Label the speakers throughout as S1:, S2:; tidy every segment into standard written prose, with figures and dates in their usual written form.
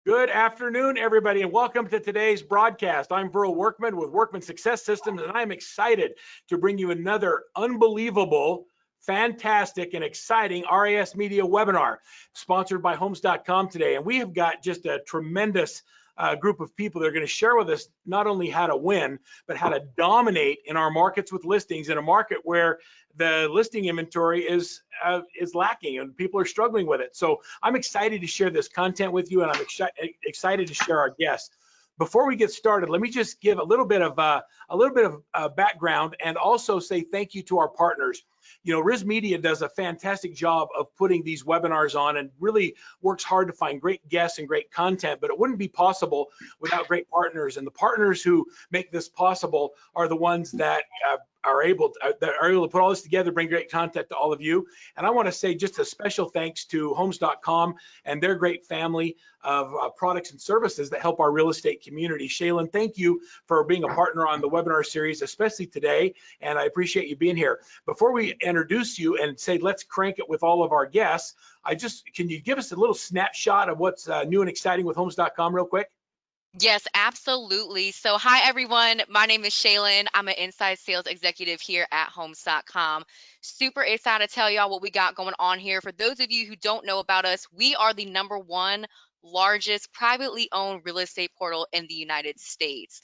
S1: Good afternoon, everybody, and welcome to today's broadcast. I'm Burl Workman with Workman Success Systems, and I'm excited to bring you another unbelievable, fantastic, and exciting RISMedia webinar sponsored by Homes.com today. And we have got just a tremendous group of people that are going to share with us not only how to win, but how to dominate in our markets with listings in a market where the listing inventory is lacking and people are struggling with it. So I'm excited to share this content with you, and I'm excited to share our guests. Before we get started, let me just give a little bit of background and also say thank you to our partners. You know, RISMedia does a fantastic job of putting these webinars on and really works hard to find great guests and great content, but it wouldn't be possible without great partners. And the partners who make this possible are the ones that are able to put all this together, bring great content to all of you. And I want to say just a special thanks to Homes.com and their great family of products and services that help our real estate community. Shaylin, thank you for being a partner on the webinar series, especially today, and I appreciate you being here. Before we introduce you and say let's crank it with all of our guests, can you give us a little snapshot of what's new and exciting with Homes.com real quick?
S2: Yes, absolutely. So hi, everyone. My name is Shaylin. I'm an inside sales executive here at Homes.com. Super excited to tell y'all what we got going on here. For those of you who don't know about us, we are the #1 largest privately owned real estate portal in the United States.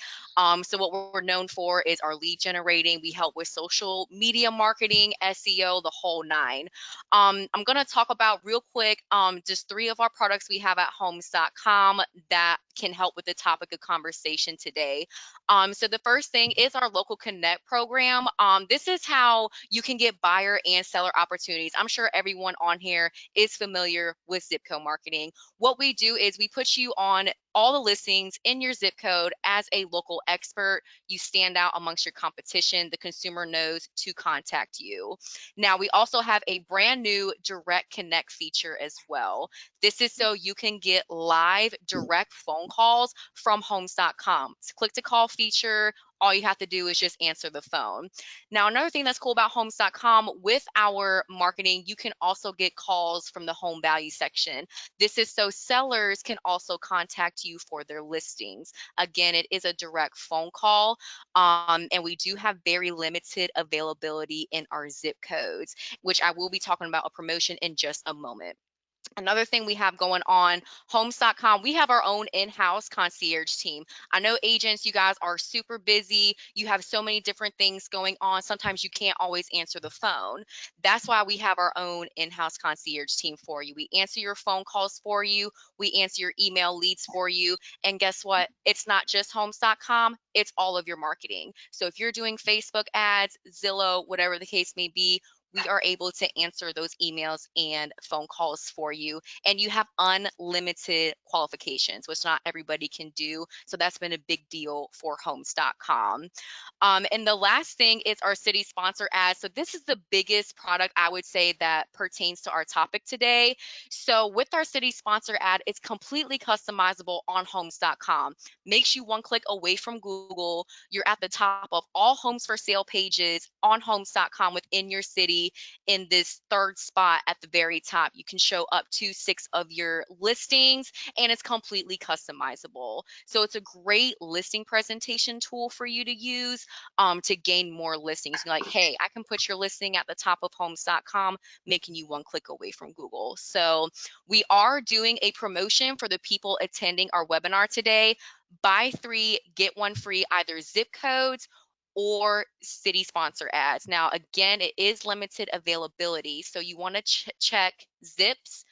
S2: So what we're known for is our lead generating. We help with social media marketing, SEO, the whole nine. I'm going to talk about real quick just 3 of our products we have at Homes.com that can help with the topic of conversation today. So the first thing is our Local Connect program. This is how you can get buyer and seller opportunities. I'm sure everyone on here is familiar with zip code marketing. What we do is we put you on all the listings in your zip code as a local expert. You stand out amongst your competition. The consumer knows to contact you. Now, we also have a brand new direct connect feature as well. This is so you can get live direct phone calls from Homes.com. It's a click to call feature. All you have to do is just answer the phone. Now, another thing that's cool about Homes.com, with our marketing, you can also get calls from the home value section. This is so sellers can also contact you for their listings. Again, it is a direct phone call, and we do have very limited availability in our zip codes, which I will be talking about a promotion in just a moment. Another thing we have going on, Homes.com, we have our own in-house concierge team. I know agents, you guys are super busy. You have so many different things going on. Sometimes you can't always answer the phone. That's why we have our own in-house concierge team for you. We answer your phone calls for you. We answer your email leads for you. And guess what? It's not just Homes.com. It's all of your marketing. So if you're doing Facebook ads, Zillow, whatever the case may be, we are able to answer those emails and phone calls for you. And you have unlimited qualifications, which not everybody can do. So that's been a big deal for Homes.com. And the last thing is our city sponsor ads. So this is the biggest product I would say that pertains to our topic today. So with our city sponsor ad, it's completely customizable on Homes.com. Makes you one click away from Google. You're at the top of all homes for sale pages on Homes.com within your city. In this 3rd spot at the very top, you can show up to 6 of your listings, and it's completely customizable. So it's a great listing presentation tool for you to use to gain more listings. Like, hey, I can put your listing at the top of Homes.com, making you one click away from Google. So we are doing a promotion for the people attending our webinar today. Buy 3, get 1 free, either zip codes or city sponsor ads. Now, again, it is limited availability. So you want to check zips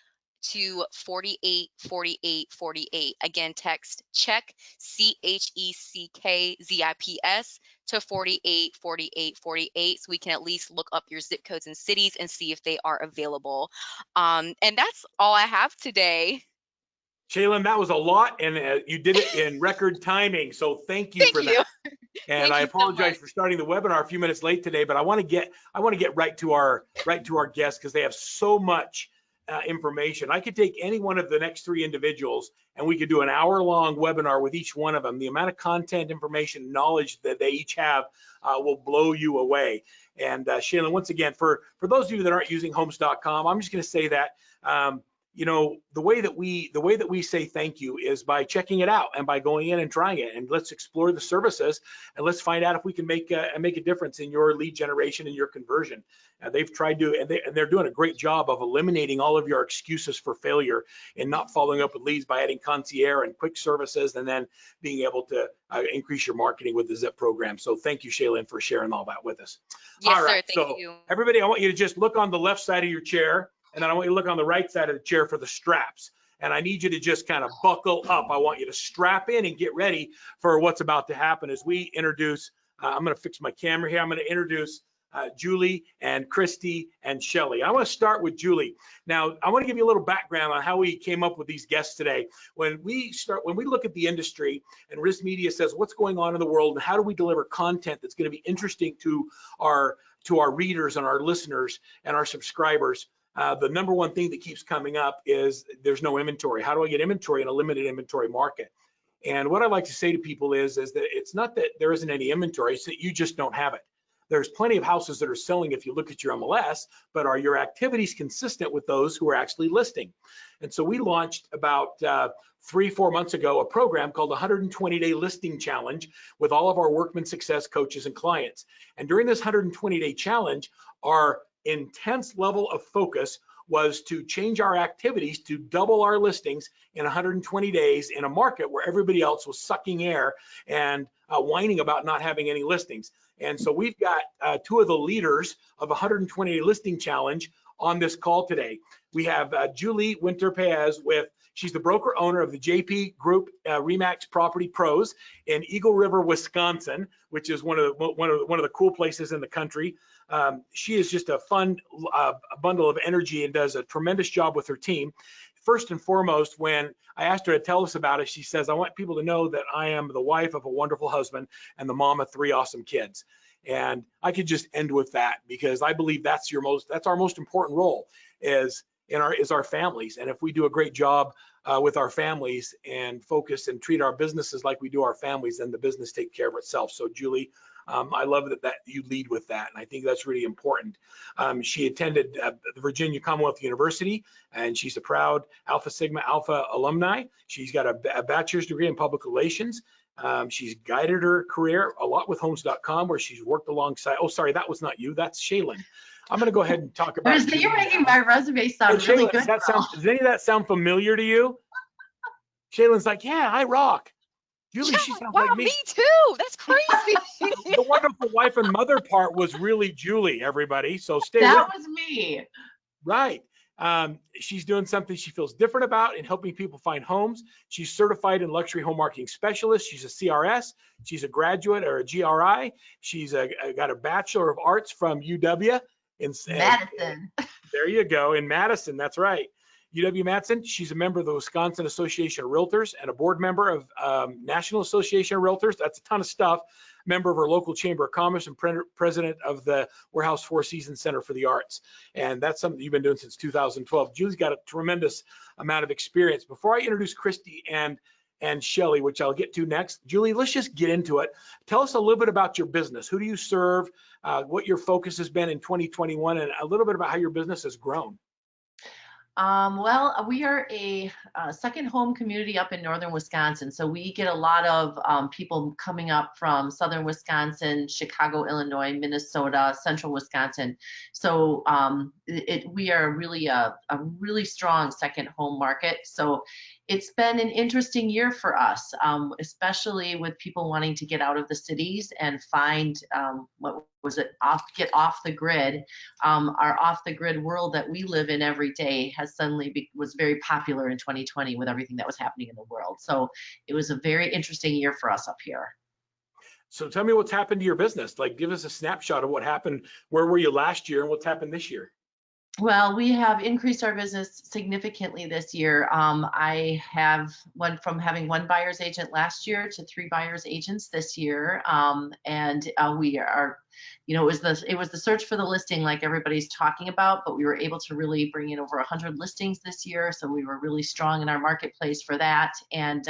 S2: to 484848. Again, text check CHECKZIPS to 484848 so we can at least look up your zip codes and cities and see if they are available. And that's all I have today.
S1: Shaylin, that was a lot, and you did it in record timing, so thank you for that. And I apologize for starting the webinar a few minutes late today, but I want to get right to our guests because they have so much information. I could take any one of the next 3 individuals and we could do an hour-long webinar with each one of them. The amount of content, information, knowledge that they each have will blow you away. And Shaylin, once again, for those of you that aren't using Homes.com, I'm just going to say that you know, the way that we say thank you is by checking it out and by going in and trying it, and let's explore the services and let's find out if we can make a difference in your lead generation and your conversion. They've tried to, and they're doing a great job of eliminating all of your excuses for failure and not following up with leads by adding concierge and quick services, and then being able to increase your marketing with the Zip program. So thank you, Shaylin, for sharing all that with us.
S2: Yes,
S1: All right,
S2: sir. Thank
S1: so
S2: you.
S1: everybody, I want you to just look on the left side of your chair, and then I want you to look on the right side of the chair for the straps. And I need you to just kind of buckle up. I want you to strap in and get ready for what's about to happen as we introduce, I'm gonna fix my camera here. I'm gonna introduce Julie and Christy and Shelly. I want to start with Julie. Now, I want to give you a little background on how we came up with these guests today. When we look at the industry and RISMedia says what's going on in the world and how do we deliver content that's going to be interesting to our readers and our listeners and our subscribers, the number one thing that keeps coming up is there's no inventory. How do I get inventory in a limited inventory market? And what I like to say to people is that it's not that there isn't any inventory, it's that you just don't have it. There's plenty of houses that are selling if you look at your MLS, but are your activities consistent with those who are actually listing? And so we launched about 3-4 months ago a program called the 120-Day Listing Challenge with all of our Workman Success coaches and clients. And during this 120-day challenge, our intense level of focus was to change our activities to double our listings in 120 days in a market where everybody else was sucking air and whining about not having any listings. And so we've got two of the leaders of 120-day listing challenge on this call today. We have Julie Winter-Paez she's the broker owner of the JP Group RE/MAX Property Pros in Eagle River, Wisconsin, which is one of the cool places in the country. She is just a fun bundle of energy and does a tremendous job with her team. First and foremost, when I asked her to tell us about it, she says, I want people to know that I am the wife of a wonderful husband and the mom of 3 awesome kids. And I could just end with that because I believe that's our most important role is our families. And if we do a great job with our families and focus and treat our businesses like we do our families, then the business takes care of itself. So Julie, I love that you lead with that, and I think that's really important. She attended the Virginia Commonwealth University, and she's a proud Alpha Sigma Alpha alumni. She's got a bachelor's degree in public relations. She's guided her career a lot with Homes.com, where she's worked alongside. Oh, sorry, that was not you. That's Shaylin. I'm going to go ahead and talk about.
S3: You're making my resume sound really good.
S1: Does any of that sound familiar to you? Shaylin's like, yeah, I rock. Julie, she sounds
S2: wow,
S1: like me.
S2: Me too. That's crazy.
S1: The wonderful wife and mother part was really Julie, everybody. So stay
S3: that
S1: with
S3: was me.
S1: Right. She's doing something she feels different about in helping people find homes. She's certified in luxury home marketing specialist. She's a CRS. She's a graduate or a GRI. She's got a Bachelor of Arts from UW in
S3: Madison.
S1: There you go, in Madison. That's right. UW-Madison. She's a member of the Wisconsin Association of Realtors and a board member of National Association of Realtors. That's a ton of stuff. Member of her local Chamber of Commerce and president of the Warehouse Four Seasons Center for the Arts. And that's something you've been doing since 2012. Julie's got a tremendous amount of experience. Before I introduce Christy and Shelly, which I'll get to next, Julie, let's just get into it. Tell us a little bit about your business. Who do you serve? What your focus has been in 2021, and a little bit about how your business has grown.
S3: Well, we are a second home community up in northern Wisconsin. So we get a lot of people coming up from southern Wisconsin, Chicago, Illinois, Minnesota, central Wisconsin. So we are really a really strong second home market. So it's been an interesting year for us, especially with people wanting to get out of the cities and find get off the grid. Our off the grid world that we live in every day has suddenly was very popular in 2020 with everything that was happening in the world. So it was a very interesting year for us up here.
S1: So tell me what's happened to your business. Like, give us a snapshot of what happened. Where were you last year and what's happened this year?
S3: Well, we have increased our business significantly this year. I have went from having 1 buyer's agent last year to 3 buyer's agents this year. We are, it was the search for the listing like everybody's talking about, but we were able to really bring in over 100 listings this year. So we were really strong in our marketplace for that. And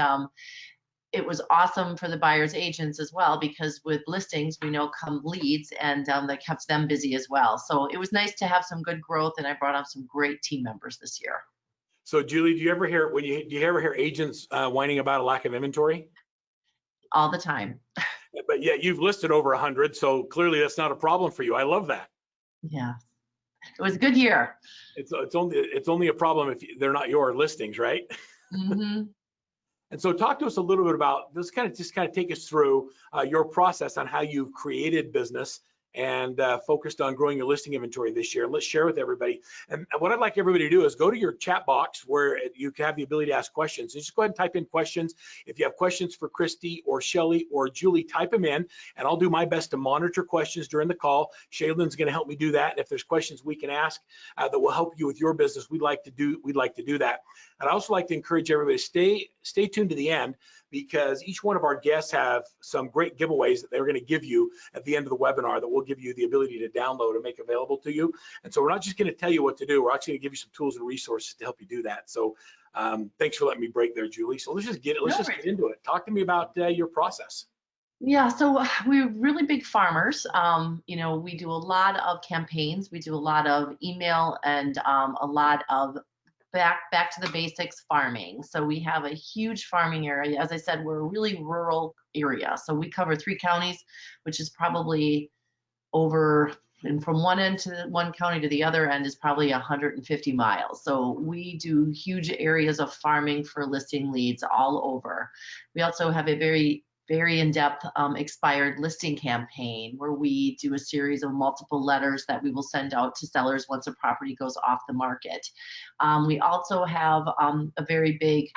S3: it was awesome for the buyer's agents as well, because with listings, we know come leads, and that kept them busy as well. So it was nice to have some good growth, and I brought on some great team members this year.
S1: So Julie, do you ever hear agents whining about a lack of inventory?
S3: All the time.
S1: But yet you've listed over 100, so clearly that's not a problem for you. I love that.
S3: Yeah, it was a good year.
S1: It's only a problem if they're not your listings, right?
S3: Mm-hmm.
S1: And so talk to us a little bit about this, kind of take us through your process on how you've created business and focused on growing your listing inventory this year. Let's share with everybody. And what I'd like everybody to do is go to your chat box where you have the ability to ask questions. And just go ahead and type in questions. If you have questions for Christy or Shelly or Julie, type them in, and I'll do my best to monitor questions during the call. Shaylin's going to help me do that. And if there's questions we can ask that will help you with your business, we'd like to do that. And I also like to encourage everybody to stay tuned to the end, because each one of our guests have some great giveaways that they're going to give you at the end of the webinar that will give you the ability to download and make available to you. And so we're not just going to tell you what to do, we're actually going to give you some tools and resources to help you do that. So thanks for letting me break there, Julie. So let's just get into it. Talk to me about your process.
S3: Yeah, so we're really big farmers. We do a lot of campaigns. We do a lot of email and a lot of back to the basics farming. So we have a huge farming area. As I said, we're a really rural area. So we cover 3 counties, which is probably over, and from one end to one county to the other end is probably 150 miles. So we do huge areas of farming for listing leads all over. We also have a very in-depth expired listing campaign where we do a series of multiple letters that we will send out to sellers once a property goes off the market. We also have a very big,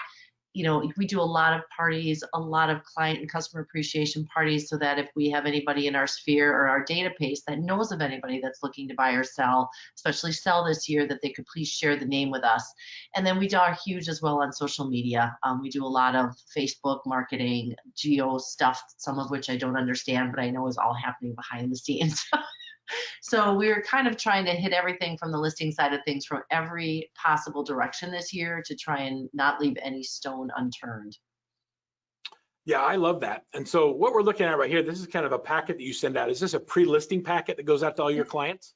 S3: we do a lot of parties, a lot of client and customer appreciation parties, so that if we have anybody in our sphere or our database that knows of anybody that's looking to buy or sell, especially sell this year, that they could please share the name with us. And then we are huge as well on social media. We do a lot of Facebook marketing, geo stuff, some of which I don't understand, but I know is all happening behind the scenes. So we're kind of trying to hit everything from the listing side of things from every possible direction this year to try and not leave any stone unturned.
S1: Yeah, I love that. And so what we're looking at right here, this is kind of a packet that you send out. Is this a pre-listing packet that goes out to all your clients?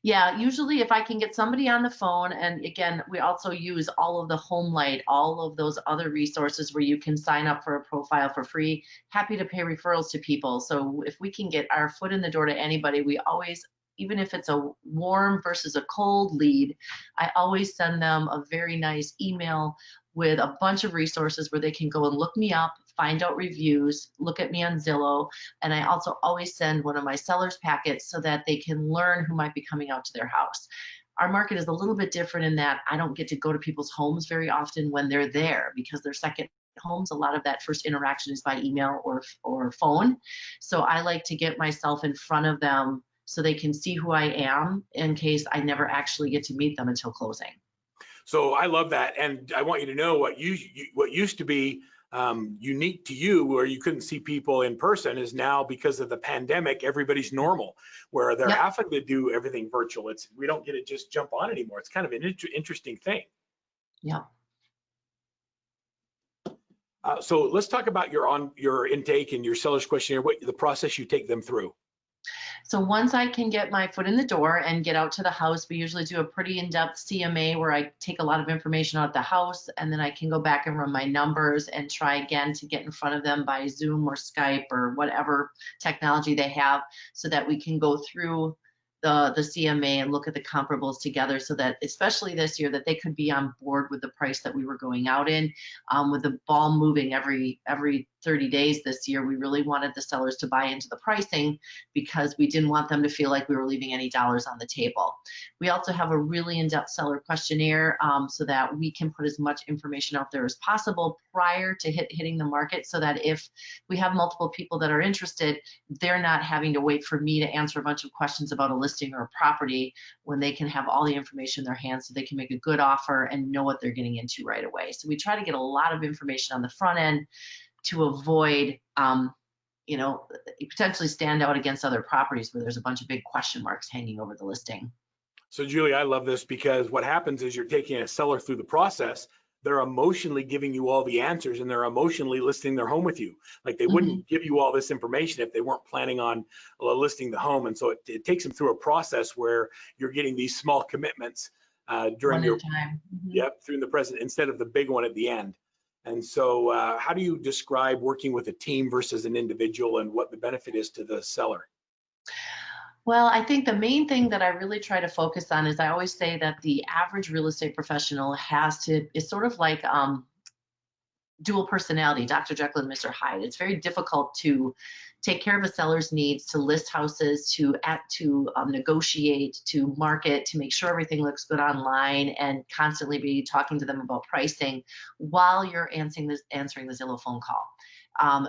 S3: Yeah, usually if I can get somebody on the phone, and again, we also use all of the HomeLight, all of those other resources where you can sign up for a profile for free. Happy to pay referrals to people. So if we can get our foot in the door to anybody, we always, even if it's a warm versus a cold lead, I always send them a very nice email with a bunch of resources where they can go and look me up, find out reviews, look at me on Zillow, and I also always send one of my sellers packets so that they can learn who might be coming out to their house. Our market is a little bit different in that I don't get to go to people's homes very often when they're there, because they're second homes. A lot of that first interaction is by email or phone. So I like to get myself in front of them so they can see who I am in case I never actually get to meet them until closing.
S1: So I love that, and I want you to know what used to be unique to you, where you couldn't see people in person, is now, because of the pandemic, everybody's normal, where they're having to do everything virtual. We don't get to just jump on anymore. It's kind of an interesting thing.
S3: Yeah.
S1: So let's talk about your intake and your seller's questionnaire, what the process you take them through.
S3: So once I can get my foot in the door and get out to the house, we usually do a pretty in-depth CMA where I take a lot of information out the house, and then I can go back and run my numbers and try again to get in front of them by Zoom or Skype or whatever technology they have, so that we can go through the CMA and look at the comparables together, so that especially this year that they could be on board with the price that we were going out in. With the ball moving every 30 days this year, we really wanted the sellers to buy into the pricing, because we didn't want them to feel like we were leaving any dollars on the table. We also have a really in-depth seller questionnaire so that we can put as much information out there as possible prior to hitting the market, so that if we have multiple people that are interested, they're not having to wait for me to answer a bunch of questions about a listing or a property, when they can have all the information in their hands so they can make a good offer and know what they're getting into right away. So we try to get a lot of information on the front end to avoid, potentially stand out against other properties where there's a bunch of big question marks hanging over the listing.
S1: So Julie, I love this, because what happens is you're taking a seller through the process. They're emotionally giving you all the answers, and they're emotionally listing their home with you. Like they wouldn't give you all this information if they weren't planning on listing the home. And so it takes them through a process where you're getting these small commitments during
S3: One
S1: your,
S3: at a time.
S1: yep, through the present, instead of the big one at the end. And so how do you describe working with a team versus an individual and what the benefit is to the seller?
S3: Well, I think the main thing that I really try to focus on is I always say that the average real estate professional is sort of like dual personality, Dr. Jekyll and Mr Hyde. It's very difficult to take care of a seller's needs, to list houses, to negotiate, to market, to make sure everything looks good online, and constantly be talking to them about pricing while you're answering the Zillow phone call.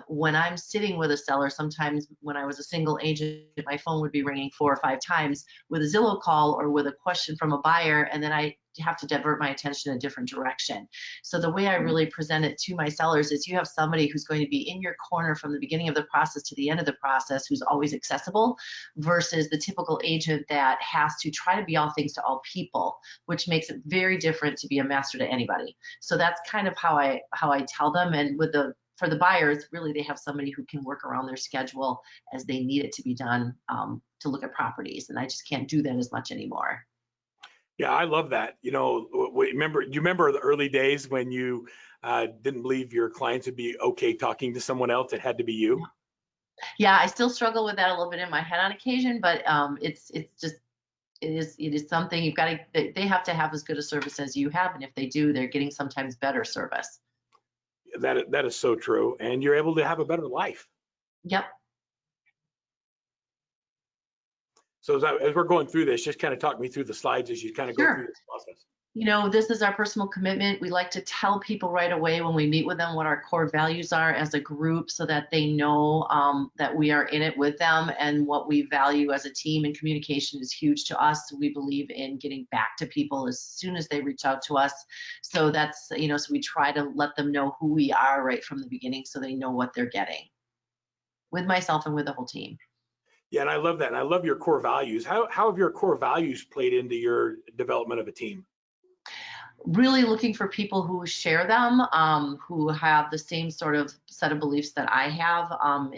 S3: When I'm sitting with a seller, sometimes when I was a single agent, my phone would be ringing 4 or 5 times with a Zillow call or with a question from a buyer, and then I have to divert my attention in a different direction. So the way I really present it to my sellers is you have somebody who's going to be in your corner from the beginning of the process to the end of the process, who's always accessible, versus the typical agent that has to try to be all things to all people, which makes it very different to be a master to anybody. So that's kind of how I tell them. And for the buyers, really, they have somebody who can work around their schedule as they need it to be done to look at properties. And I just can't do that as much anymore.
S1: Yeah, I love that. You know, do you remember the early days when you didn't believe your clients would be okay talking to someone else? It had to be you.
S3: Yeah, I still struggle with that a little bit in my head on occasion, but it is something you've got to, they have to have as good a service as you have. And if they do, they're getting sometimes better service.
S1: That is so true. And you're able to have a better life.
S3: Yep.
S1: So as we're going through this, just kind of talk me through the slides as you kind of go through this process.
S3: You know, this is our personal commitment. We like to tell people right away when we meet with them what our core values are as a group, so that they know that we are in it with them and what we value as a team. And communication is huge to us. We believe in getting back to people as soon as they reach out to us. So that's, you know, so we try to let them know who we are right from the beginning, so they know what they're getting with myself and with the whole team.
S1: Yeah, and I love that. And I love your core values. How have your core values played into your development of a team?
S3: Really looking for people who share them, who have the same sort of set of beliefs that I have,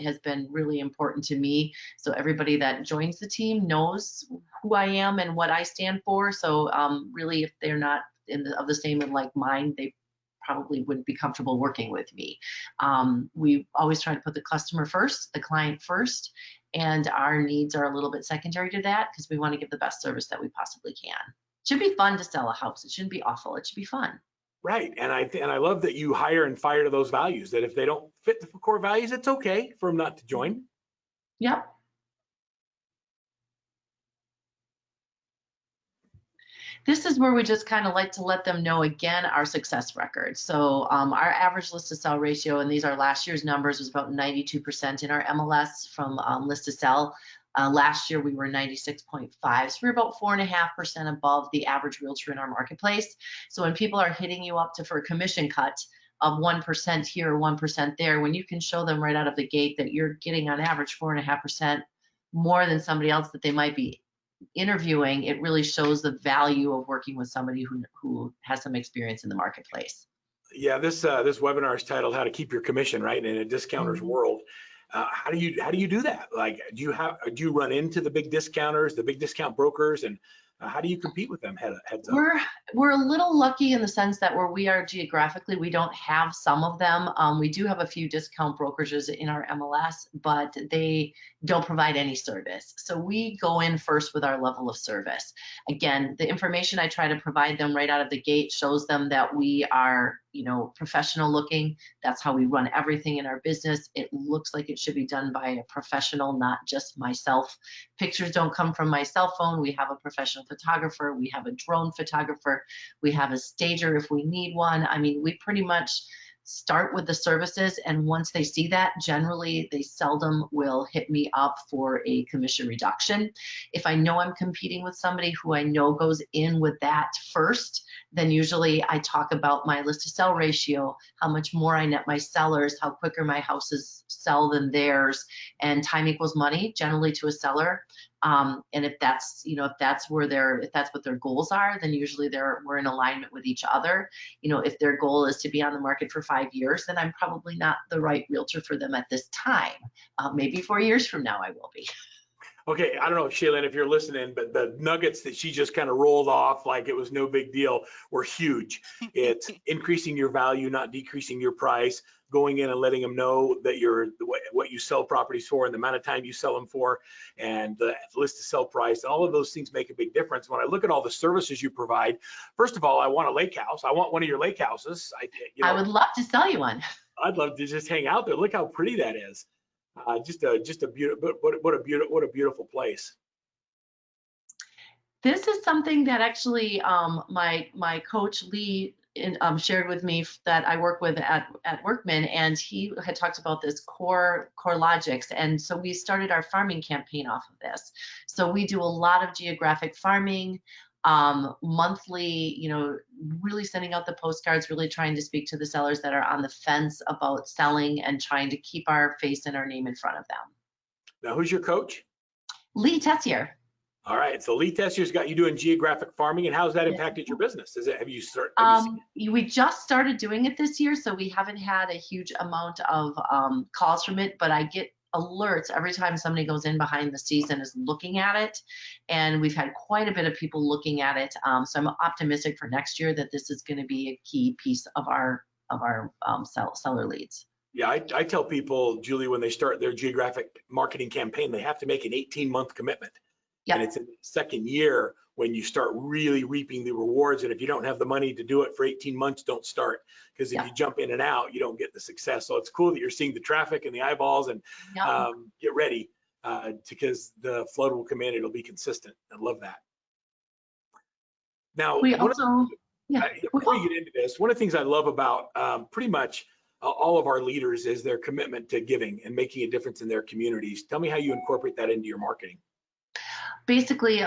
S3: has been really important to me. So everybody that joins the team knows who I am and what I stand for. So really, if they're not of the same and like mind, they probably wouldn't be comfortable working with me. We always try to put the customer first, the client first, and our needs are a little bit secondary to that, because we want to give the best service that we possibly can. It should be fun to sell a house. It shouldn't be awful. It should be fun.
S1: Right. And I love that you hire and fire to those values, that if they don't fit the core values, it's okay for them not to join.
S3: Yep. This is where we just kind of like to let them know again our success record. So our average list to sell ratio, and these are last year's numbers, was about 92% in our MLS from list to sell. Last year we were 96.5, so we're about 4.5% above the average realtor in our marketplace. So when people are hitting you up for a commission cut of 1% here or 1% there, when you can show them right out of the gate that you're getting on average 4.5% more than somebody else that they might be interviewing, it really shows the value of working with somebody who has some experience in the marketplace.
S1: Yeah, this webinar is titled "How to Keep Your Commission," right? In a discounter's world. How do you do that? Like, do you run into the big discounters, the big discount brokers, and how do you compete with them heads up?
S3: We're a little lucky in the sense that where we are geographically, we don't have some of them. We do have a few discount brokerages in our MLS, but they don't provide any service. So we go in first with our level of service. Again, the information I try to provide them right out of the gate shows them that we are, you know, professional looking. That's how we run everything in our business. It looks like it should be done by a professional, not just myself. Pictures don't come from my cell phone. We have a professional photographer. We have a drone photographer. We have a stager if we need one. I mean, we pretty much start with the services, and once they see that, generally they seldom will hit me up for a commission reduction. If I know I'm competing with somebody who I know goes in with that first, then usually I talk about my list to sell ratio, how much more I net my sellers, how quicker my houses sell than theirs, and time equals money generally to a seller. And if that's, you know, if that's what their goals are, then usually we're in alignment with each other. You know, if their goal is to be on the market for 5 years, then I'm probably not the right realtor for them at this time. Maybe 4 years from now I will be.
S1: Okay, I don't know, Shaylin, if you're listening, but the nuggets that she just kind of rolled off like it was no big deal were huge. It's increasing your value, not decreasing your price, going in and letting them know that you're what you sell properties for and the amount of time you sell them for, and the list to sell price. All of those things make a big difference. When I look at all the services you provide, first of all, I want a lake house. I want one of your lake houses.
S3: I would love to sell you one.
S1: I'd love to just hang out there. Look how pretty that is. Just a beautiful, what a beautiful place.
S3: This is something that actually my coach Lee shared with me that I work with at Workman, and he had talked about this core logics, and so we started our farming campaign off of this. So we do a lot of geographic farming, monthly, really sending out the postcards, really trying to speak to the sellers that are on the fence about selling and trying to keep our face and our name in front of them.
S1: Now, who's your coach?
S3: Lee Tessier.
S1: All right, so Lee Tessier's got you doing geographic farming, and how's that impacted your business? Have you started?
S3: We just started doing it this year, so we haven't had a huge amount of calls from it, but I get alerts every time somebody goes in behind the scenes and is looking at it, and we've had quite a bit of people looking at it. So I'm optimistic for next year that this is going to be a key piece of our seller leads.
S1: Yeah, I tell people, Julie, when they start their geographic marketing campaign, they have to make an 18-month commitment. Yep. And it's in the second year when you start really reaping the rewards. And if you don't have the money to do it for 18 months, don't start. Because if you jump in and out, you don't get the success. So it's cool that you're seeing the traffic and the eyeballs, and get ready because the flood will come in. It'll be consistent. I love that. Now, before you get into this, one of the things I love about pretty much all of our leaders is their commitment to giving and making a difference in their communities. Tell me how you incorporate that into your marketing.
S3: Basically,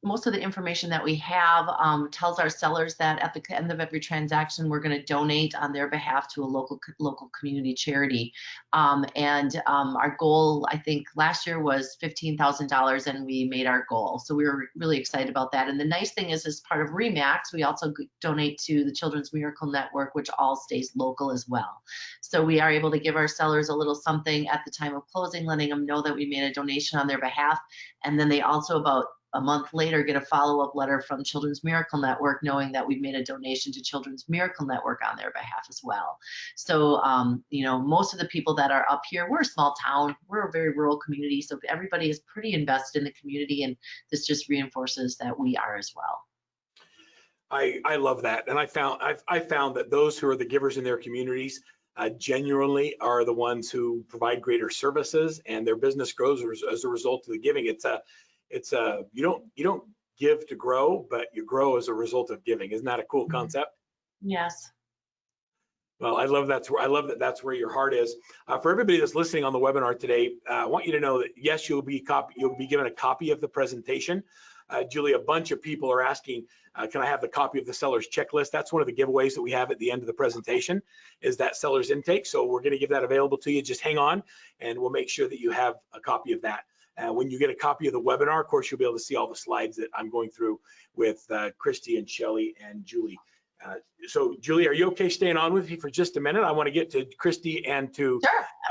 S3: most of the information that we have tells our sellers that at the end of every transaction, we're going to donate on their behalf to a local community charity. Our goal, I think, last year was $15,000, and we made our goal. So we were really excited about that. And the nice thing is, as part of RE/MAX, we also donate to the Children's Miracle Network, which all stays local as well. So we are able to give our sellers a little something at the time of closing, letting them know that we made a donation on their behalf. And then they also, about a month later, get a follow-up letter from Children's Miracle Network knowing that we've made a donation to Children's Miracle Network on their behalf as well. So, most of the people that are up here, we're a small town, we're a very rural community, so everybody is pretty invested in the community, and this just reinforces that we are as well.
S1: I love that, and I found that those who are the givers in their communities genuinely are the ones who provide greater services, and their business grows as a result of the giving. You don't give to grow, but you grow as a result of giving. Isn't that a cool concept?
S3: Yes.
S1: Well, I love that that's where your heart is. For everybody that's listening on the webinar today, I want you to know that yes, you'll be given a copy of the presentation. Julie, a bunch of people are asking, can I have the copy of the seller's checklist? That's one of the giveaways that we have at the end of the presentation, is that seller's intake. So we're going to give that available to you. Just hang on, and we'll make sure that you have a copy of that. When you get a copy of the webinar, of course, you'll be able to see all the slides that I'm going through with Christy and Shelly and Julie. So Julie, are you okay staying on with me for just a minute? I want to get to Christy and to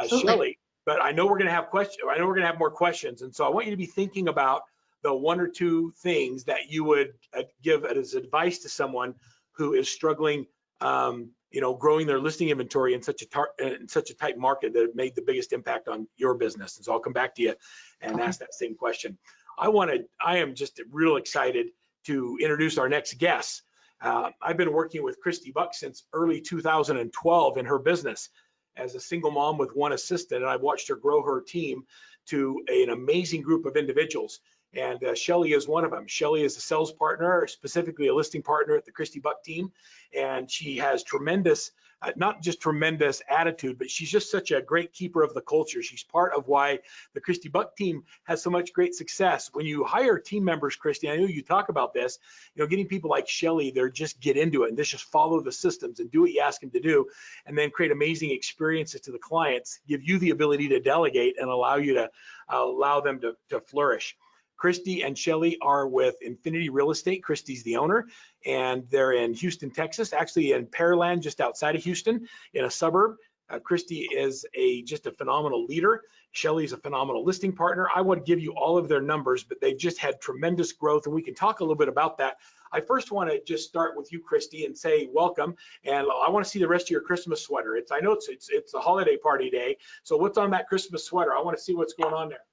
S1: Shelly, but I know we're going to have questions. I know we're going to have more questions, and so I want you to be thinking about the one or two things that you would give as advice to someone who is struggling, growing their listing inventory in such a tight market that made the biggest impact on your business. And so I'll come back to you and ask that same question. I am just real excited to introduce our next guest. I've been working with Christy Buck since early 2012 in her business as a single mom with one assistant, and I've watched her grow her team to an amazing group of individuals. And Shelly is one of them. Shelly is a sales partner, specifically a listing partner at the Christy Buck team. And she has tremendous, not just tremendous attitude, but she's just such a great keeper of the culture. She's part of why the Christy Buck team has so much great success. When you hire team members, Christy, I know you talk about this, getting people like Shelly, they're just get into it and just follow the systems and do what you ask them to do, and then create amazing experiences to the clients, give you the ability to delegate and allow them to flourish. Christy and Shelly are with Infinity Real Estate. Christy's the owner, and they're in Houston, Texas, actually in Pearland, just outside of Houston, in a suburb. Christy is just a phenomenal leader. Shelly's a phenomenal listing partner. I would give you all of their numbers, but they've just had tremendous growth, and we can talk a little bit about that. I first want to just start with you, Christy, and say welcome. And I want to see the rest of your Christmas sweater. I know it's a holiday party day. So what's on that Christmas sweater? I want to see what's going on there.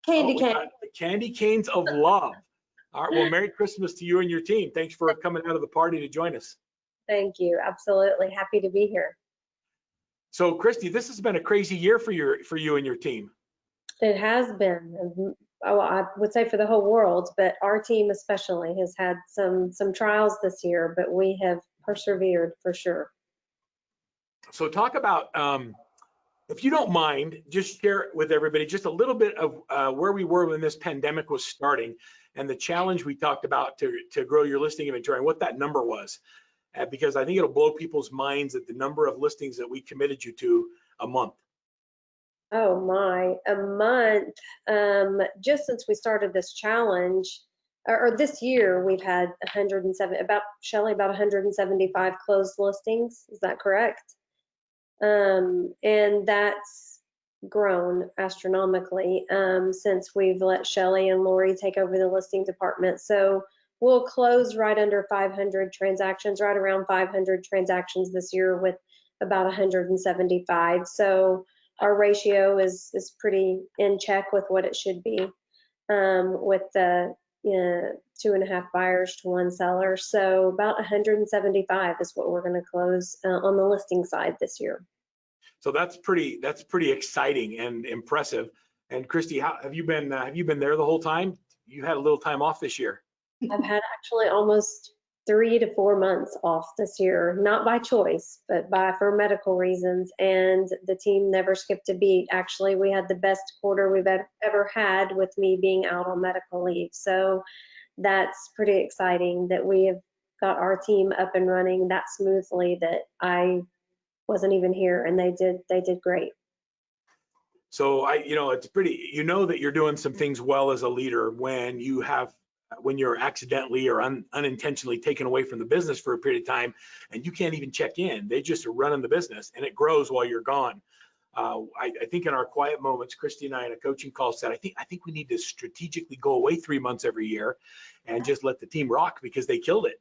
S4: Candy
S1: We
S4: cane.
S1: got the candy canes of love. All right. Well, Merry Christmas to you and your team. Thanks for coming out of the party to join us.
S4: Thank you. Absolutely. Happy to be here.
S1: So, Christy, this has been a crazy year for you and your team.
S4: It has been, I would say for the whole world, but our team especially has had some trials this year, but we have persevered for sure.
S1: So talk about, if you don't mind, just share with everybody just a little bit of where we were when this pandemic was starting and the challenge we talked about to grow your listing inventory and what that number was. Because I think it'll blow people's minds at the number of listings that we committed you to a month.
S4: Oh my, a month. Just since we started this challenge, or this year, we've had 175 closed listings. Is that correct? And that's grown astronomically since we've let Shelly and Lori take over the listing department. So we'll close right under 500 transactions, right around 500 transactions this year with about 175. So our ratio is pretty in check with what it should be, with the 2.5 buyers to 1 seller. So about 175 is what we're going to close on the listing side this year.
S1: So that's pretty exciting and impressive. And Christy, how have you been there the whole time? You had a little time off this year.
S4: I've had actually almost 3 to 4 months off this year, not by choice, but for medical reasons. And the team never skipped a beat. Actually, we had the best quarter we've ever had with me being out on medical leave. So that's pretty exciting that we have got our team up and running that smoothly that I wasn't even here, and they did great.
S1: So it's pretty, that you're doing some things well as a leader when you're accidentally or unintentionally taken away from the business for a period of time and you can't even check in. They just are running the business and it grows while you're gone. I think in our quiet moments, Christy and I in a coaching call said, I think we need to strategically go away 3 months every year and just let the team rock because they killed it.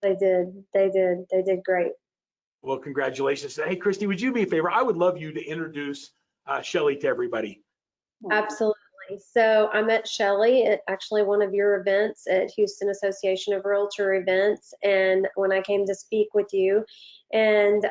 S1: They
S4: did great.
S1: Well, congratulations. Hey, Christy, would you be a favor? I would love you to introduce Shelly to everybody.
S4: Absolutely. So I met Shelly at actually one of your events at Houston Association of Realtor events, and when I came to speak with you, and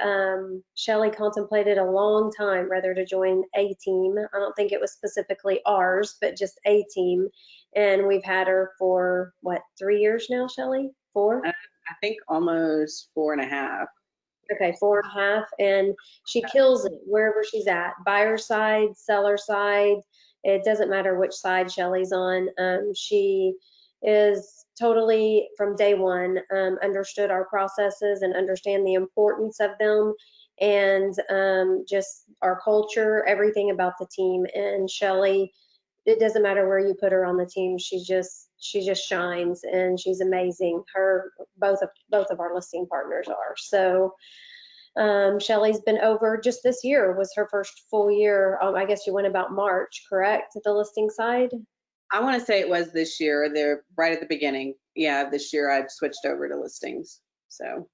S4: Shelly contemplated a long time whether to join a team. I don't think it was specifically ours, but just a team, and we've had her for what, 3 years now, Shelly? 4?
S5: I think almost 4.5.
S4: Okay, 4.5, and she kills it wherever she's at, buyer side, seller side. It doesn't matter which side Shelly's on. She is totally, from day one, understood our processes and understand the importance of them, and just our culture, everything about the team. And Shelly, it doesn't matter where you put her on the team, she just shines, and she's amazing. Both of our listing partners are. So Shelly's been over just this year, was her first full year. I guess you went about March, correct, at the listing side?
S5: I want to say it was this year. They're right at the beginning. Yeah, this year I've switched over to listings. So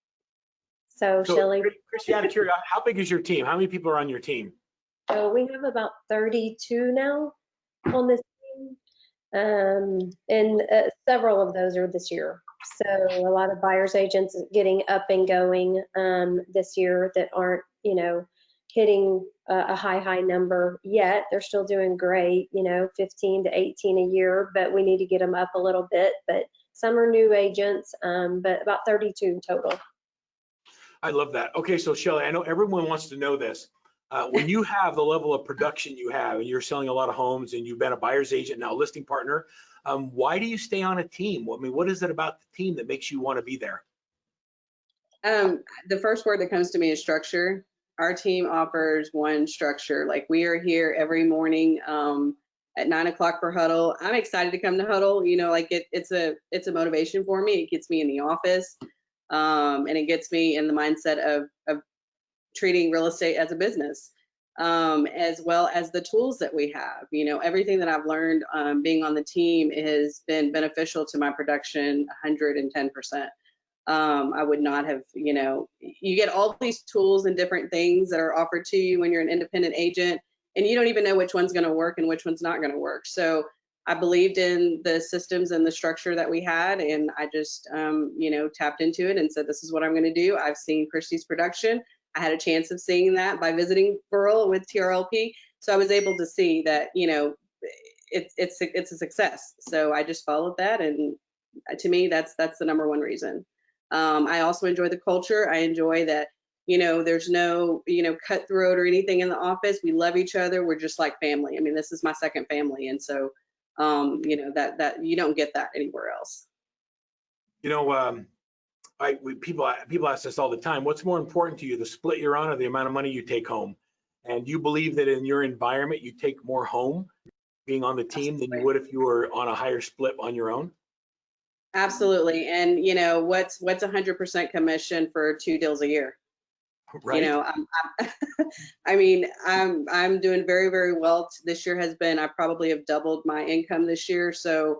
S4: Shelly.
S1: Christy, out of curiosity, how big is your team? How many people are on your team?
S4: So we have about 32 now on this team, and several of those are this year. So a lot of buyers agents getting up and going this year that aren't, hitting a high number yet. They're still doing great, 15 to 18 a year, but we need to get them up a little bit. But some are new agents, but about 32 total.
S1: I love that. Okay, so Shelly, I know everyone wants to know this. When you have the level of production you have and you're selling a lot of homes and you've been a buyer's agent, now listing partner, why do you stay on a team? I mean, what is it about the team that makes you want to be there?
S5: The first word that comes to me is structure. Our team offers one structure. Like, we are here every morning at 9 o'clock for huddle. I'm excited to come to huddle. It's a motivation for me. It gets me in the office, and it gets me in the mindset of treating real estate as a business. as well as the tools that we have. You know, everything that I've learned being on the team has been beneficial to my production 110%. I would not have, you know, you get all these tools and different things that are offered to you when you're an independent agent, and you don't even know which one's going to work and which one's not going to work. So I believed in the systems and the structure that we had, and I just, you know, tapped into it and said, this is what I'm going to do. I've seen Christy's production. I had a chance of seeing that by visiting Burl with TRLP. So I was able to see that, you know, it's a success. So I just followed that, and to me, that's the number one reason. I also enjoy the culture. I enjoy that, you know, there's no, you know, cutthroat or anything in the office. We love each other. We're just like family. I mean, this is my second family. And so, you know, that you don't get that anywhere else.
S1: You know, people ask us all the time, what's more important to you, the split you're on or the amount of money you take home? And you believe that in your environment, you take more home being on the team than you would if you were on a higher split on your own?
S5: Absolutely. And you know, what's 100% commission for 2 deals a year?
S1: Right.
S5: You know, I mean, I'm doing very, very well. This year has been, I probably have doubled my income this year. So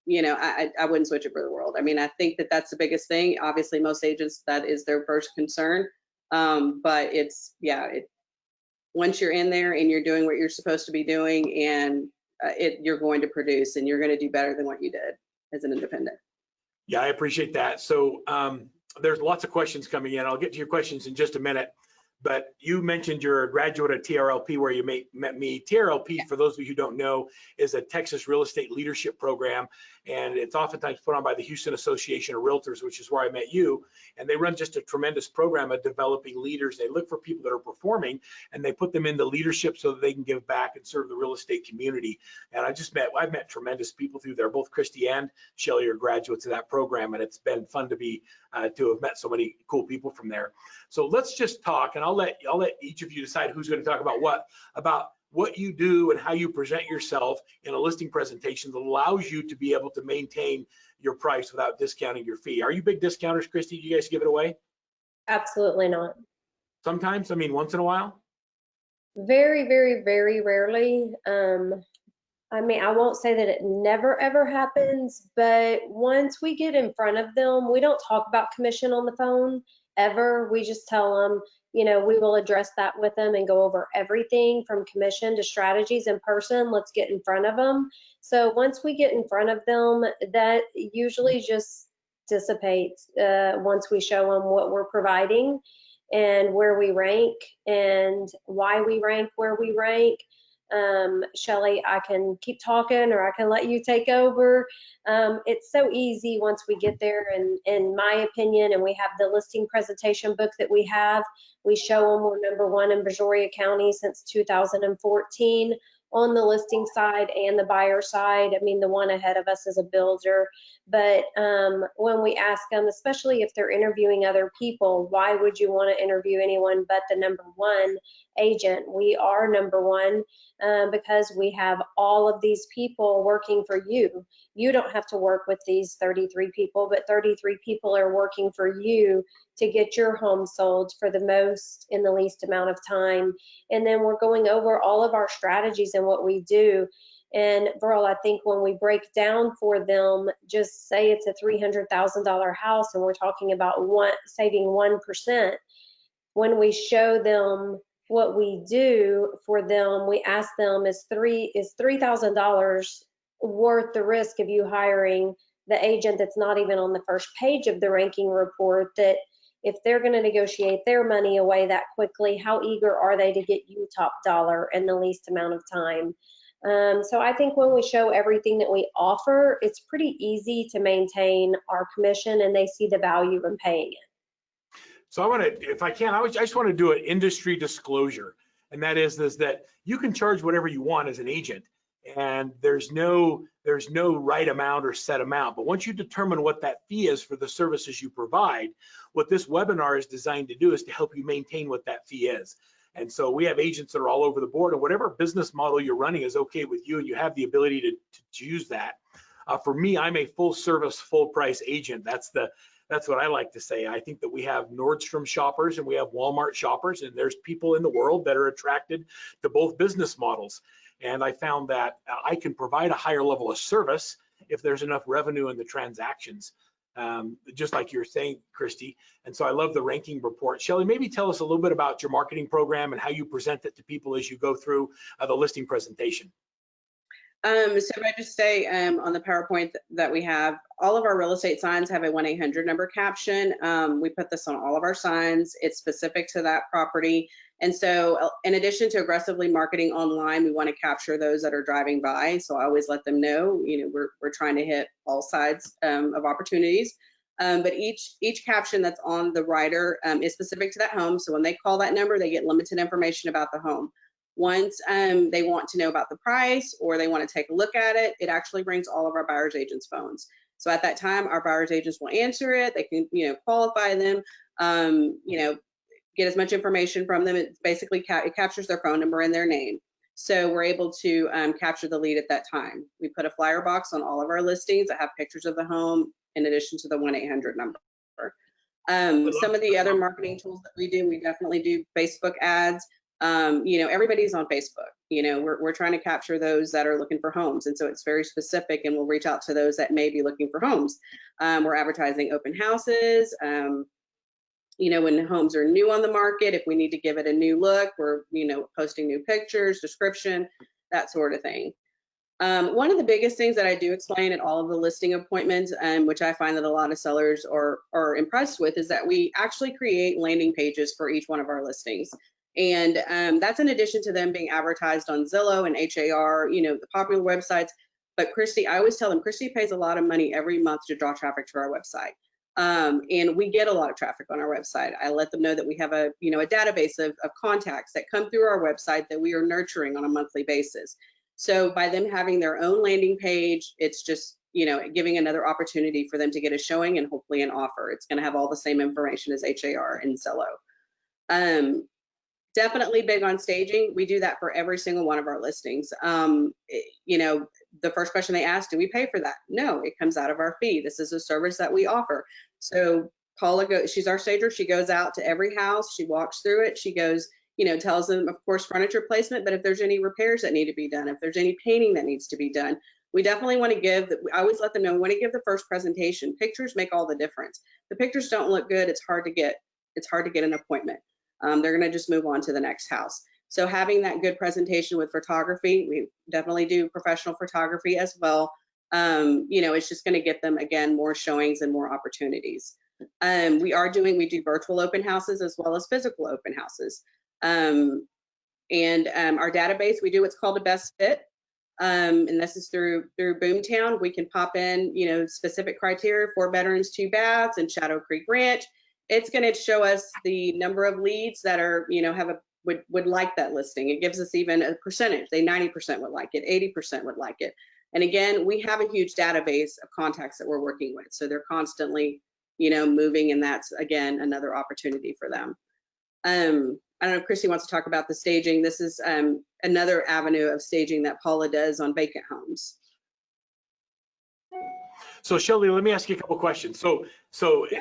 S5: you know, I wouldn't switch it for the world. I mean, I think that that's the biggest thing. Obviously, most agents, that is their first concern. But it's, yeah, once you're in there and you're doing what you're supposed to be doing, and you're going to produce and you're going to do better than what you did as an independent.
S1: Yeah, I appreciate that. So there's lots of questions coming in. I'll get to your questions in just a minute. But you mentioned you're a graduate of TRLP where you met me. TRLP, for those of you who don't know, is a Texas real estate leadership program, and it's oftentimes put on by the Houston Association of Realtors, which is where I met you. And they run just a tremendous program of developing leaders. They look for people that are performing, and they put them into leadership so that they can give back and serve the real estate community. And I've met tremendous people through there. Both Christy and Shelly are graduates of that program, and it's been fun to have met so many cool people from there. So let's just talk, and I'll let each of you decide who's going to talk about what you do and how you present yourself in a listing presentation that allows you to be able to maintain your price without discounting your fee. Are you big discounters, Christy? Do you guys give it away?
S4: Absolutely not.
S1: Sometimes, I mean, once in a while?
S4: Very, very, very rarely. I mean, I won't say that it never ever happens, but once we get in front of them, we don't talk about commission on the phone ever. We just tell them, you know, we will address that with them and go over everything from commission to strategies in person. Let's get in front of them. So once we get in front of them, that usually just dissipates once we show them what we're providing and where we rank and why we rank where we rank. Shelly, I can keep talking or I can let you take over. It's so easy once we get there, and in my opinion, and we have the listing presentation book that we have, we show them we're #1 in Brazoria County since 2014 on the listing side and the buyer side. I mean, the one ahead of us is a builder. But when we ask them, especially if they're interviewing other people, why would you want to interview anyone but the #1 agent? We are #1 because we have all of these people working for you. You don't have to work with these 33 people, but 33 people are working for you to get your home sold for the most in the least amount of time. And then we're going over all of our strategies and what we do. And Burl, I think when we break down for them, just say it's a $300,000 house and we're talking about saving 1%. When we show them what we do for them, we ask them, is $3,000 worth the risk of you hiring the agent that's not even on the first page of the ranking report, that if they're going to negotiate their money away that quickly, how eager are they to get you top dollar in the least amount of time? So I think when we show everything that we offer, it's pretty easy to maintain our commission and they see the value in paying it.
S1: So I want to, if I can, I just want to do an industry disclosure, and that is that you can charge whatever you want as an agent, and there's no right amount or set amount. But once you determine what that fee is for the services you provide, what this webinar is designed to do is to help you maintain what that fee is. And so we have agents that are all over the board, and whatever business model you're running is okay with you, and you have the ability to use that. For me, I'm a full service, full price agent. That's That's what I like to say. I think that we have Nordstrom shoppers and we have Walmart shoppers, and there's people in the world that are attracted to both business models. And I found that I can provide a higher level of service if there's enough revenue in the transactions, just like you're saying, Christy. And so I love the ranking report. Shelly, maybe tell us a little bit about your marketing program and how you present it to people as you go through the listing presentation.
S5: So if I just say on the PowerPoint that we have, all of our real estate signs have a 1-800 number caption. We put this on all of our signs. It's specific to that property. And so in addition to aggressively marketing online, we want to capture those that are driving by. So I always let them know, we're trying to hit all sides of opportunities. But each caption that's on the rider is specific to that home. So when they call that number, they get limited information about the home. Once they want to know about the price or they want to take a look at it, it actually rings all of our buyer's agents' phones. So at that time, our buyer's agents will answer it. They can, qualify them, get as much information from them. It basically it captures their phone number and their name. So we're able to capture the lead at that time. We put a flyer box on all of our listings that have pictures of the home in addition to the 1-800 number. Some of the other marketing tools that we do, we definitely do Facebook ads. Everybody's on Facebook. We're trying to capture those that are looking for homes. And so it's very specific, and we'll reach out to those that may be looking for homes. We're advertising open houses. When homes are new on the market, if we need to give it a new look, we're, posting new pictures, description, that sort of thing. One of the biggest things that I do explain at all of the listing appointments, which I find that a lot of sellers are impressed with, is that we actually create landing pages for each one of our listings. And that's in addition to them being advertised on Zillow and HAR, the popular websites. But Christy, I always tell them, Christy pays a lot of money every month to draw traffic to our website. And we get a lot of traffic on our website. I let them know that we have a database of contacts that come through our website that we are nurturing on a monthly basis. So by them having their own landing page, it's just, giving another opportunity for them to get a showing and hopefully an offer. It's going to have all the same information as HAR and Zillow. Definitely big on staging. We do that for every single one of our listings. The first question they ask, do we pay for that? No, it comes out of our fee. This is a service that we offer. So Paula she's our stager. She goes out to every house. She walks through it. She goes, tells them, of course, furniture placement, but if there's any repairs that need to be done, if there's any painting that needs to be done, we definitely want to give, I always let them know, we want to give the first presentation. Pictures make all the difference. The pictures don't look good, it's hard to get an appointment. They're going to just move on to the next house. So having that good presentation with photography, we definitely do professional photography as well. It's just going to get them, again, more showings and more opportunities. We do virtual open houses as well as physical open houses. Our database, we do what's called a best fit. And this is through Boomtown. We can pop in, specific criteria, 4 bedrooms, 2 baths, and Shadow Creek Ranch. It's going to show us the number of leads that are, would like that listing. It gives us even a percentage. 90% would like it, 80% would like it. And again, we have a huge database of contacts that we're working with. So they're constantly, moving, and that's, again, another opportunity for them. I don't know if Christy wants to talk about the staging. This is another avenue of staging that Paula does on vacant homes.
S1: So Shelly, let me ask you a couple questions. So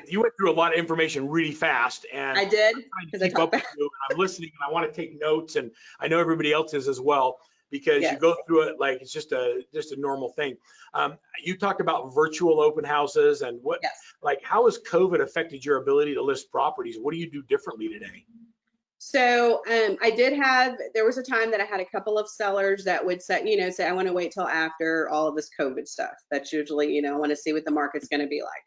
S1: you went through a lot of information really fast, and
S5: I did,
S1: because I keep up with you, and I'm listening, and I want to take notes, and I know everybody else is as well, because you go through it like it's just a normal thing. You talked about virtual open houses and like how has COVID affected your ability to list properties? What do you do differently today?
S5: So there was a time that I had a couple of sellers that would say, I want to wait till after all of this COVID stuff. That's usually, I want to see what the market's going to be like.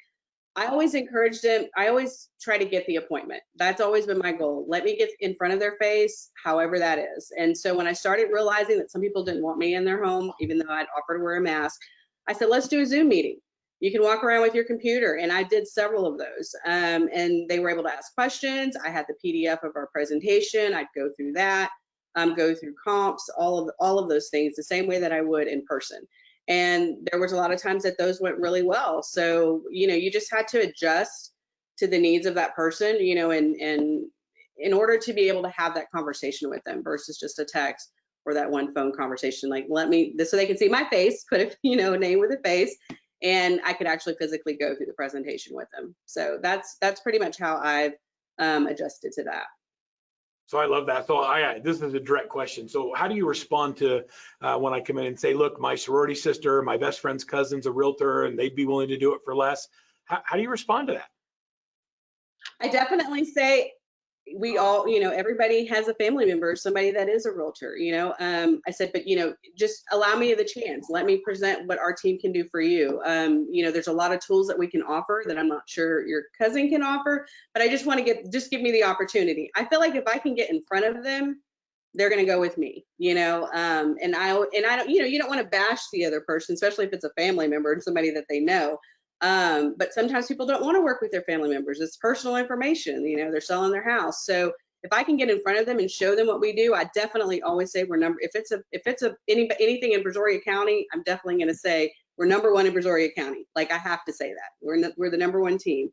S5: I always encouraged them. I always try to get the appointment. That's always been my goal. Let me get in front of their face, however that is. And so when I started realizing that some people didn't want me in their home, even though I'd offered to wear a mask, I said, let's do a Zoom meeting. You can walk around with your computer, and I did several of those, and they were able to ask questions. I had the PDF of our presentation. I'd go through that, go through comps, all of those things the same way that I would in person. And there was a lot of times that those went really well. So, you just had to adjust to the needs of that person, and in order to be able to have that conversation with them versus just a text or that one phone conversation, like, so they can see my face, put a, name with a face. and I could actually physically go through the presentation with them. So that's pretty much how I've adjusted to that.
S1: So I love that. So this is a direct question. So how do you respond to when I come in and say, look, my sorority sister, my best friend's cousin's a realtor, and they'd be willing to do it for less? How do you respond to that?
S5: I definitely say, we all, everybody has a family member, somebody that is a realtor, I said, but, just allow me the chance. Let me present what our team can do for you. There's a lot of tools that we can offer that I'm not sure your cousin can offer, but I just want to just give me the opportunity. I feel like if I can get in front of them, they're going to go with me, and I don't, you don't want to bash the other person, especially if it's a family member and somebody that they know. But sometimes people don't want to work with their family members. It's personal information, they're selling their house. So if I can get in front of them and show them what we do, I definitely always say if it's anything in Brazoria County, I'm definitely going to say we're #1 in Brazoria County. Like, I have to say that we're the #1 team.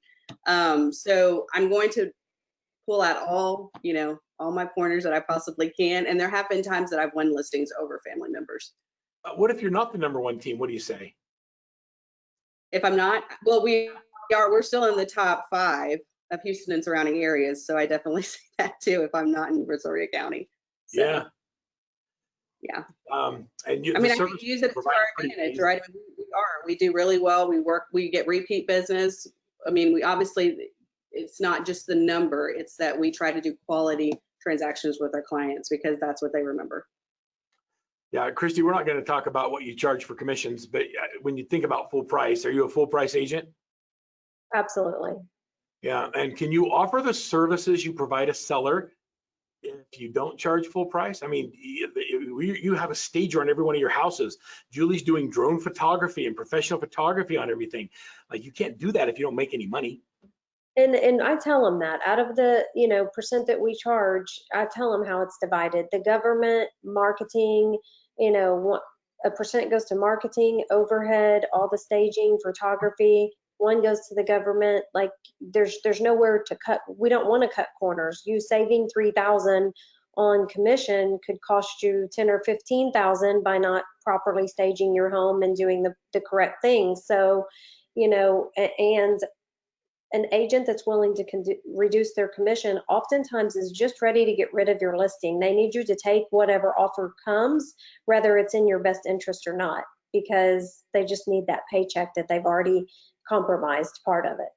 S5: So I'm going to pull out all my pointers that I possibly can. And there have been times that I've won listings over family members.
S1: What if you're not the #1 team? What do you say?
S5: If I'm not, well, we're still in the top 5 of Houston and surrounding areas. So I definitely say that too, if I'm not in Brazoria County. So,
S1: yeah.
S5: And I can use it to our advantage, right? I mean, we do really well. We get repeat business. I mean, we obviously, it's not just the number, it's that we try to do quality transactions with our clients because that's what they remember.
S1: Yeah, Christy, we're not going to talk about what you charge for commissions, but when you think about full price, are you a full price agent?
S4: Absolutely.
S1: Yeah, and can you offer the services you provide a seller if you don't charge full price? I mean, you have a stager on every one of your houses. Julie's doing drone photography and professional photography on everything. Like, you can't do that if you don't make any money.
S4: And I tell them that out of the, percent that we charge, I tell them how it's divided. The government, marketing, a percent goes to marketing, overhead, all the staging, photography, one goes to the government. Like, there's nowhere to cut. We don't want to cut corners. You saving $3,000 on commission could cost you 10 or 15,000 by not properly staging your home and doing the correct things. So, and an agent that's willing to reduce their commission oftentimes is just ready to get rid of your listing. They need you to take whatever offer comes, whether it's in your best interest or not, because they just need that paycheck that they've already compromised part of it.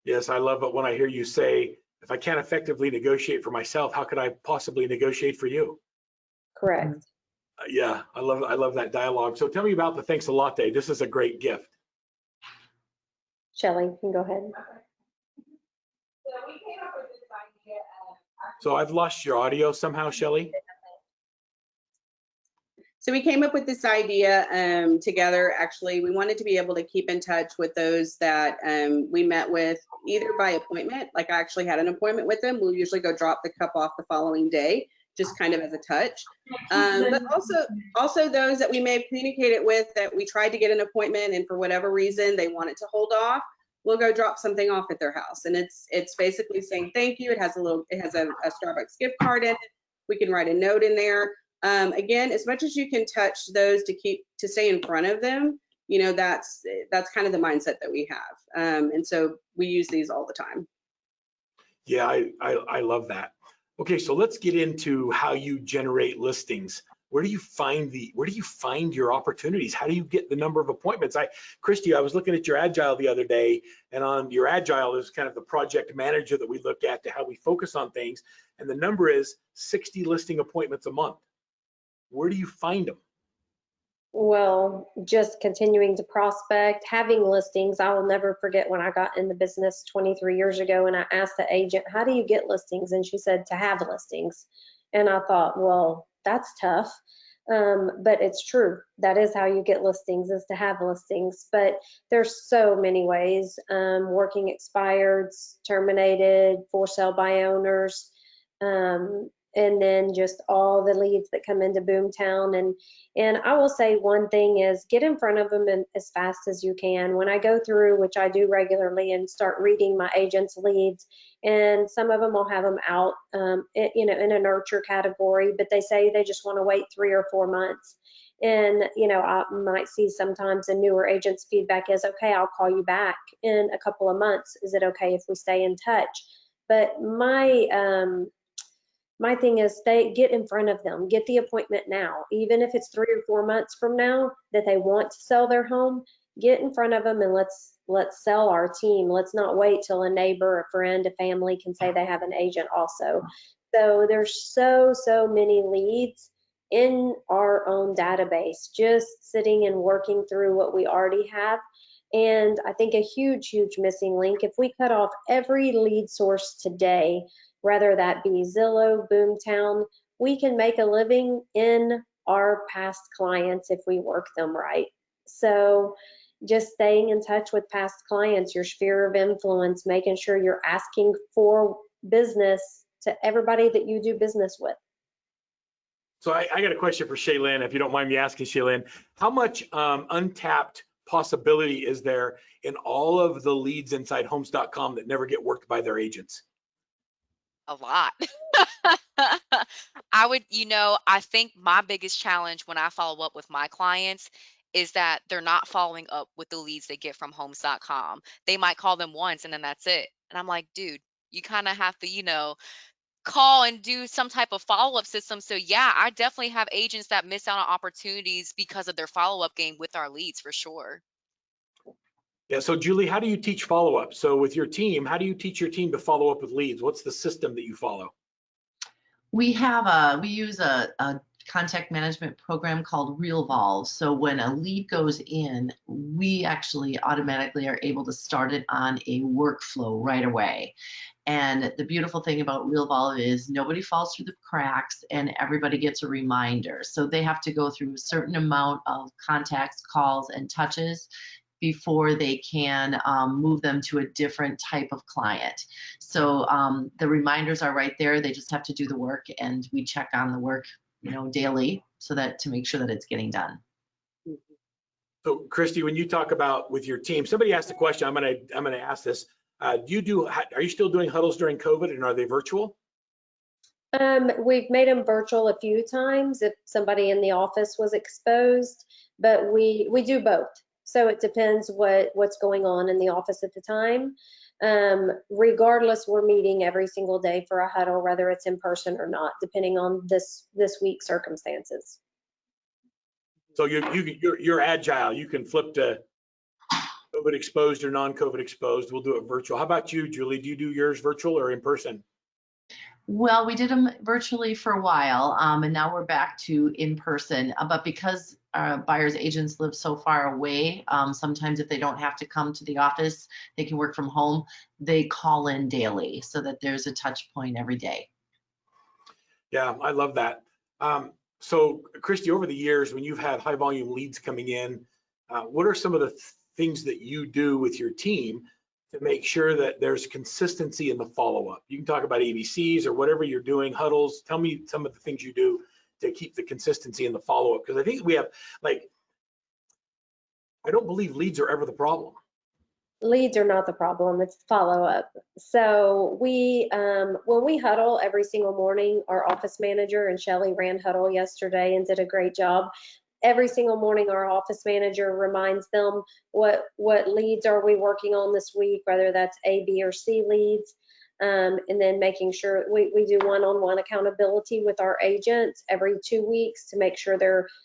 S1: Yes, I love it when I hear you say, if I can't effectively negotiate for myself, how could I possibly negotiate for you?
S4: Correct.
S1: Yeah, I love that dialogue. So tell me about the Thanks a Latte. This is a great gift.
S4: Shelly, you can go ahead.
S1: So I've lost your audio somehow, Shelly.
S5: So we came up with this idea together. Actually, we wanted to be able to keep in touch with those that we met with either by appointment. Like, I actually had an appointment with them. We'll usually go drop the cup off the following day, just kind of as a touch. But also those that we may have communicated with that we tried to get an appointment and for whatever reason they wanted to hold off, we'll go drop something off at their house. And it's basically saying thank you. It has a Starbucks gift card in it. We can write a note in there. Again, as much as you can touch those to stay in front of them, that's kind of the mindset that we have. And so we use these all the time.
S1: Yeah, I love that. Okay, so let's get into how you generate listings. Where do you find your opportunities? How do you get the number of appointments? Christy, I was looking at your Agile the other day, and on your Agile is kind of the project manager that we look at to how we focus on things, and the number is 60 listing appointments a month. Where do you find them?
S4: Well, just continuing to prospect, having listings. I will never forget when I got in the business 23 years ago and I asked the agent, how do you get listings? And she said, to have listings. And I thought, well, that's tough. But it's true. That is how you get listings, is to have listings. But there's so many ways. Working expireds, terminated, for sale by owners. And then just all the leads that come into Boomtown. And I will say one thing is get in front of them as fast as you can. When I go through, which I do regularly, and start reading my agents' leads, and some of them will have them out, in a nurture category, but they say they just want to wait 3 or 4 months. And, you know, I might see sometimes a newer agent's feedback is, okay, I'll call you back in a couple of months. Is it okay if we stay in touch? But my thing is get in front of them, get the appointment now. Even if it's 3 or 4 months from now that they want to sell their home, get in front of them and let's sell our team. Let's not wait till a neighbor, a friend, a family can say they have an agent also. So there's so many leads in our own database, just sitting and working through what we already have. And I think a huge missing link, if we cut off every lead source today, whether that be Zillow, Boomtown, we can make a living in our past clients if we work them right. So just staying in touch with past clients, your sphere of influence, making sure you're asking for business to everybody that you do business with.
S1: So I got a question for Shaylin, if you don't mind me asking, Shaylin. How much untapped possibility is there in all of the leads inside Homes.com that never get worked by their agents?
S2: A lot. I think my biggest challenge when I follow up with my clients is that they're not following up with the leads they get from Homes.com. They might call them once and then that's it. And I'm like, dude, you kind of have to, call and do some type of follow-up system. So yeah, I definitely have agents that miss out on opportunities because of their follow-up game with our leads for sure.
S1: Yeah, so Julie, how do you teach follow-up? So with your team, how do you teach your team to follow up with leads? What's the system that you follow?
S3: We use a contact management program called Referrals. So when a lead goes in, we actually automatically are able to start it on a workflow right away. And the beautiful thing about Referrals is nobody falls through the cracks and everybody gets a reminder. So they have to go through a certain amount of contacts, calls, and touches before they can move them to a different type of client. So the reminders are right there. They just have to do the work, and we check on the work, daily, so that to make sure that it's getting done.
S1: So Christy, when you talk about with your team, somebody asked a question. I'm gonna ask this. Are you still doing huddles during COVID, and are they virtual?
S4: We've made them virtual a few times if somebody in the office was exposed, but we do both. So it depends what's going on in the office at the time. Regardless, we're meeting every single day for a huddle, whether it's in person or not, depending on this week's circumstances.
S1: So you're agile. You can flip to COVID exposed or non-COVID exposed. We'll do it virtual. How about you, Julie? Do you do yours virtual or in person?
S3: Well, we did them virtually for a while, and now we're back to in person. But because buyers agents live so far away, sometimes if they don't have to come to the office, they can work from home. They call in daily so that there's a touch point every day.
S1: Yeah, I love that. So Christy, over the years, when you've had high volume leads coming in, what are some of the things that you do with your team to make sure that there's consistency in the follow-up? You can talk about ABCs or whatever you're doing, huddles. Tell me some of the things you do to keep the consistency in the follow-up, because I think we have, I don't believe leads are ever the problem.
S4: Leads are not the problem, it's follow-up. So when we huddle every single morning, our office manager and Shelly ran huddle yesterday and did a great job. Every single morning, our office manager reminds them what leads are we working on this week, whether that's A, B, or C leads. And then making sure we do one-on-one accountability with our agents every 2 weeks to make sure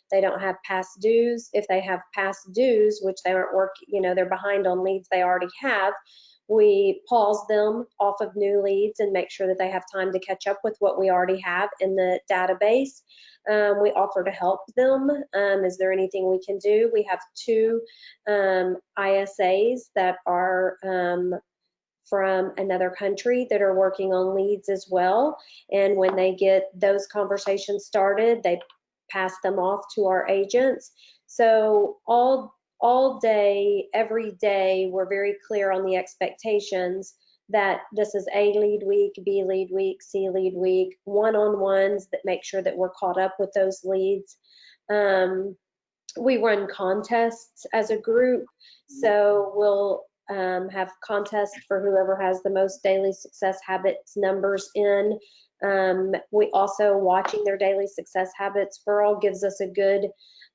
S4: they don't have past dues. If they have past dues, which they aren't working, they're behind on leads they already have, we pause them off of new leads and make sure that they have time to catch up with what we already have in the database. We offer to help them. Is there anything we can do? We have 2 ISAs that are from another country that are working on leads as well. And when they get those conversations started, they pass them off to our agents. So all day, every day, we're very clear on the expectations that this is A lead week, B lead week, C lead week, one-on-ones that make sure that we're caught up with those leads. We run contests as a group, so we'll have contests for whoever has the most daily success habits numbers in. We also watching their daily success habits. Referral gives us a good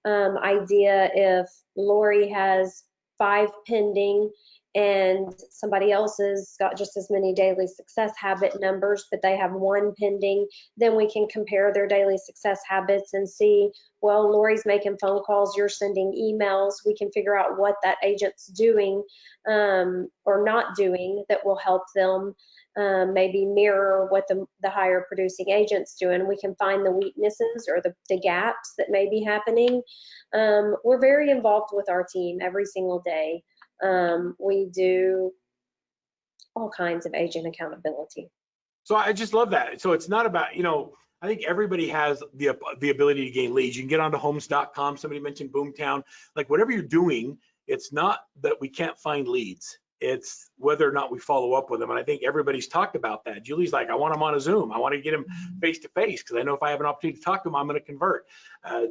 S4: idea if Lori has 5 pending and somebody else has got just as many daily success habit numbers, but they have 1 pending, then we can compare their daily success habits and see, well, Lori's making phone calls, you're sending emails. We can figure out what that agent's doing or not doing that will help them maybe mirror what the higher producing agent's doing. We can find the weaknesses or the gaps that may be happening. We're very involved with our team every single day. We do all kinds of agent accountability.
S1: So I just love that. So it's not about, I think everybody has the ability to gain leads. You can get onto homes.com. Somebody mentioned Boomtown. Like whatever you're doing, it's not that we can't find leads. It's whether or not we follow up with them. And I think everybody's talked about that. Julie's like, I want them on a Zoom. I want to get them face to face because I know if I have an opportunity to talk to them, I'm going to convert.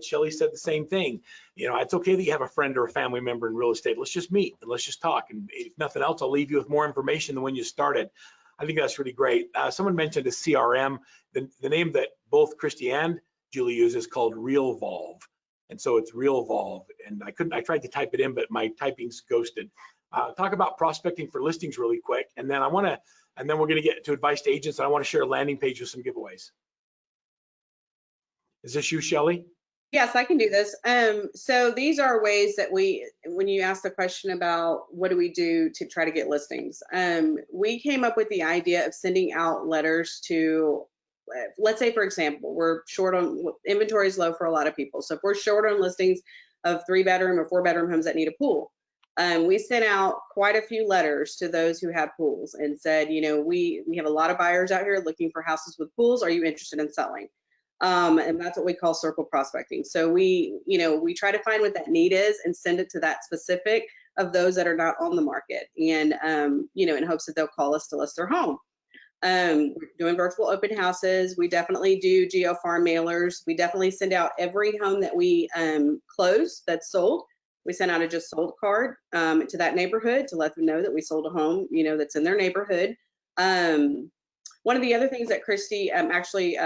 S1: Shelly said the same thing. It's okay that you have a friend or a family member in real estate. Let's just meet and let's just talk. And if nothing else, I'll leave you with more information than when you started. I think that's really great. Someone mentioned a CRM. The name that both Christy and Julie use is called RealVolve. And so it's RealVolve. And I tried to type it in, but my typing's ghosted. Talk about prospecting for listings really quick. And then we're going to get to advice to agents. I want to share a landing page with some giveaways. Is this you, Shelly?
S5: Yes, I can do this. So these are ways that when you ask the question about what do we do to try to get listings, we came up with the idea of sending out letters to, let's say, for example, we're short on, inventory is low for a lot of people. So if we're short on listings of 3-bedroom or 4-bedroom homes that need a pool, we sent out quite a few letters to those who had pools and said, we have a lot of buyers out here looking for houses with pools. Are you interested in selling? And that's what we call circle prospecting. So we try to find what that need is and send it to that specific of those that are not on the market, and in hopes that they'll call us to list their home. We're doing virtual open houses. We definitely do geo farm mailers. We definitely send out every home that we close that's sold. We send out a just sold card to that neighborhood to let them know that we sold a home, that's in their neighborhood. One of the other things that Christy actually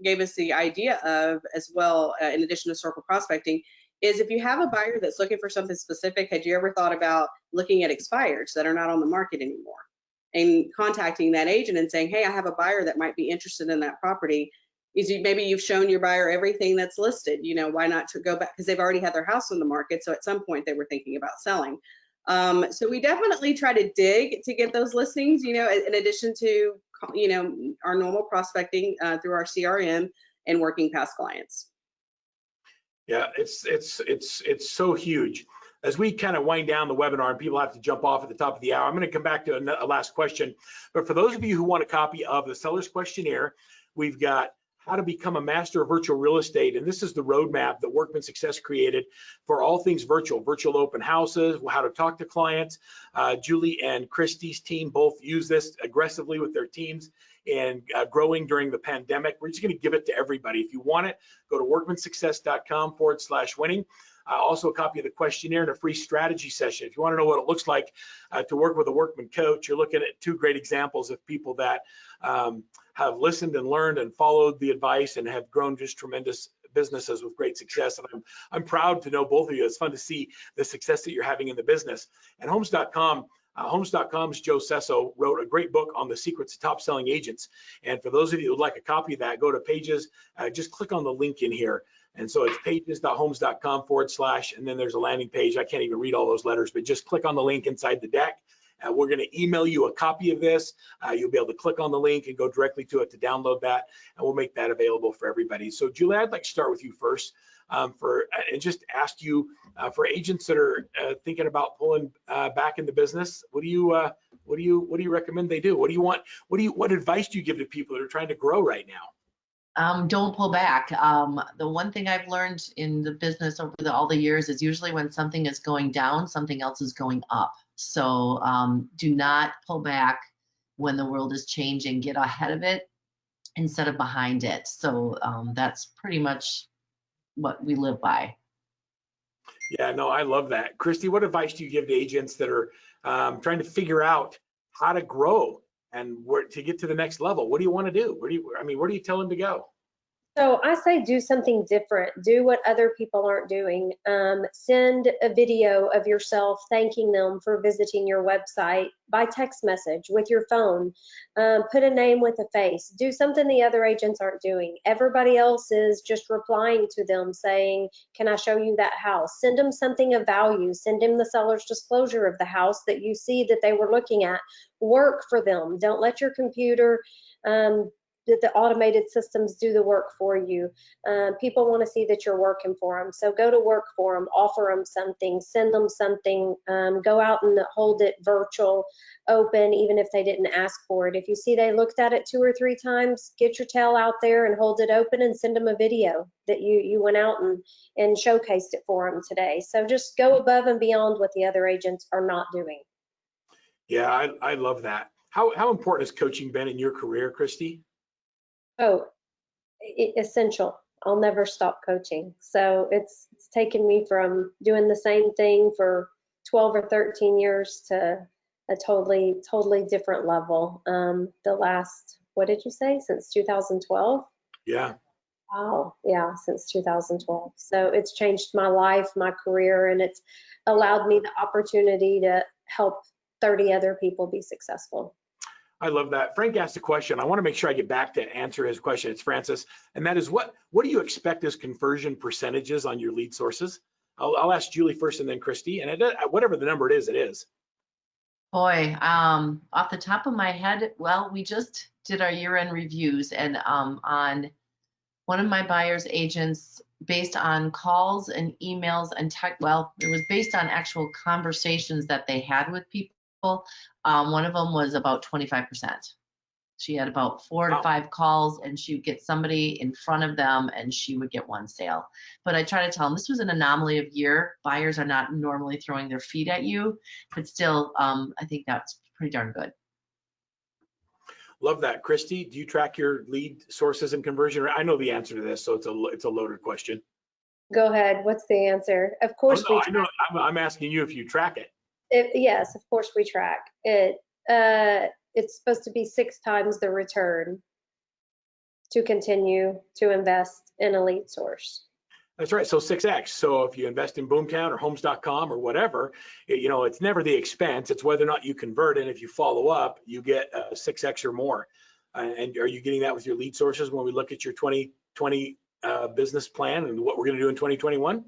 S5: gave us the idea of as well, in addition to circle prospecting, is if you have a buyer that's looking for something specific, had you ever thought about looking at expireds that are not on the market anymore and contacting that agent and saying, hey, I have a buyer that might be interested in that property. Maybe you've shown your buyer everything that's listed, why not to go back, because they've already had their house on the market. So at some point they were thinking about selling. So we definitely try to dig to get those listings, in addition to, our normal prospecting through our CRM and working past clients.
S1: Yeah, it's so huge. As we kind of wind down the webinar and people have to jump off at the top of the hour, I'm going to come back to a last question. But for those of you who want a copy of the seller's questionnaire, we've got how to become a master of virtual real estate. And this is the roadmap that Workman Success created for all things virtual open houses, how to talk to clients. Julie and Christy's team both use this aggressively with their teams and growing during the pandemic. We're just going to give it to everybody. If you want it, go to workmansuccess.com/winning. Also a copy of the questionnaire and a free strategy session. If you want to know what it looks like to work with a Workman coach, you're looking at 2 great examples of people that have listened and learned and followed the advice and have grown just tremendous businesses with great success. And I'm proud to know both of you. It's fun to see the success that you're having in the business. And Homes.com's Joe Cesso wrote a great book on the secrets of top selling agents. And for those of you who would like a copy of that, go to Pages, just click on the link in here. And so it's pages.homes.com / and then there's a landing page. I can't even read all those letters, but just click on the link inside the deck. We're going to email you a copy of this. You'll be able to click on the link and go directly to it to download that, and we'll make that available for everybody. So Julie, I'd like to start with you first and just ask you for agents that are thinking about pulling back in the business. What do you recommend they do? What do you want? What advice do you give to people that are trying to grow right now?
S3: Don't pull back. The one thing I've learned in the business over all the years is usually when something is going down, something else is going up. So do not pull back when the world is changing. Get ahead of it instead of behind it. So that's pretty much what we live by.
S1: Yeah, no, I love that. Christy, what advice do you give to agents that are trying to figure out how to grow and where to get to the next level? What do you want to do? Where do you tell them to go?
S4: So I say do something different. Do what other people aren't doing. Send a video of yourself thanking them for visiting your website by text message with your phone. Put a name with a face. Do something the other agents aren't doing. Everybody else is just replying to them saying, can I show you that house? Send them something of value. Send them the seller's disclosure of the house that you see that they were looking at. Work for them. Don't let your computer that the automated systems do the work for you. People want to see that you're working for them. So go to work for them, offer them something, send them something, go out and hold it virtual, open, even if they didn't ask for it. If you see they looked at it 2 or 3 times, get your tail out there and hold it open and send them a video that you went out and showcased it for them today. So just go above and beyond what the other agents are not doing.
S1: Yeah, I love that. How important has coaching been in your career, Christy?
S4: Oh, essential. I'll never stop coaching. So it's taken me from doing the same thing for 12 or 13 years to a totally different level. The last, what did you say, since 2012?
S1: Yeah.
S4: Wow, yeah, since 2012. So it's changed my life, my career, and it's allowed me the opportunity to help 30 other people be successful.
S1: I love that. Frank asked a question. I want to make sure I get back to answer his question. It's Francis, and that is what do you expect as conversion percentages on your lead sources? I'll ask Julie first and then Christy, and whatever the number it is, it is.
S3: Boy, off the top of my head, well, we just did our year-end reviews, and on one of my buyer's agents, based on calls and emails and well, it was based on actual conversations that they had with people. One of them was about 25%. She had about 4 to 5 calls, and she would get somebody in front of them and she would get 1 sale. But I try to tell them this was an anomaly of year. Buyers are not normally throwing their feet at you, but still, I think that's pretty darn good.
S1: Love that. Christy, do you track your lead sources and conversion? I know the answer to this, so it's a loaded question.
S4: Go ahead. What's the answer? Of course we track.
S1: I know. I'm asking you if you track it.
S4: Yes, of course we track it. It's supposed to be 6 times the return to continue to invest in a lead source.
S1: That's right. So 6x. So if you invest in Boomtown or Homes.com or whatever, it's never the expense. It's whether or not you convert. And if you follow up, you get 6x or more. And are you getting that with your lead sources when we look at your 2020 business plan and what we're going to do in 2021?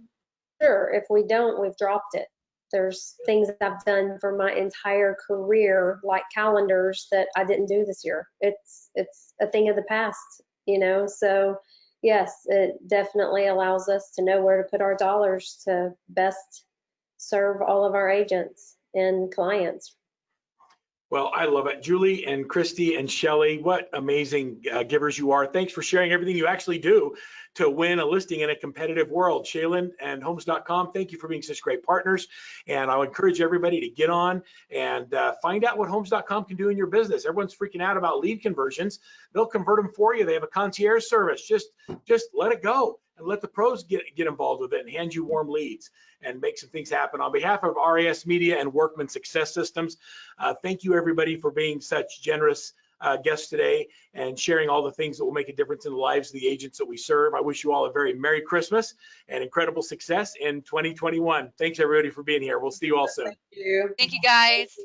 S4: Sure. If we don't, we've dropped it. There's things I've done for my entire career, like calendars, that I didn't do this year. It's a thing of the past, So yes, it definitely allows us to know where to put our dollars to best serve all of our agents and clients.
S1: Well, I love it. Julie and Christy and Shelly, what amazing givers you are. Thanks for sharing everything you actually do to win a listing in a competitive world. Shaylin and Homes.com, thank you for being such great partners. And I'll encourage everybody to get on and find out what Homes.com can do in your business. Everyone's freaking out about lead conversions. They'll convert them for you. They have a concierge service. Just let it go and let the pros get involved with it and hand you warm leads and make some things happen. On behalf of RISMedia and Workman Success Systems, thank you everybody for being such generous guests today and sharing all the things that will make a difference in the lives of the agents that we serve. I wish you all a very Merry Christmas and incredible success in 2021. Thanks everybody for being here. We'll see you all soon.
S5: Thank you.
S2: Thank you, guys.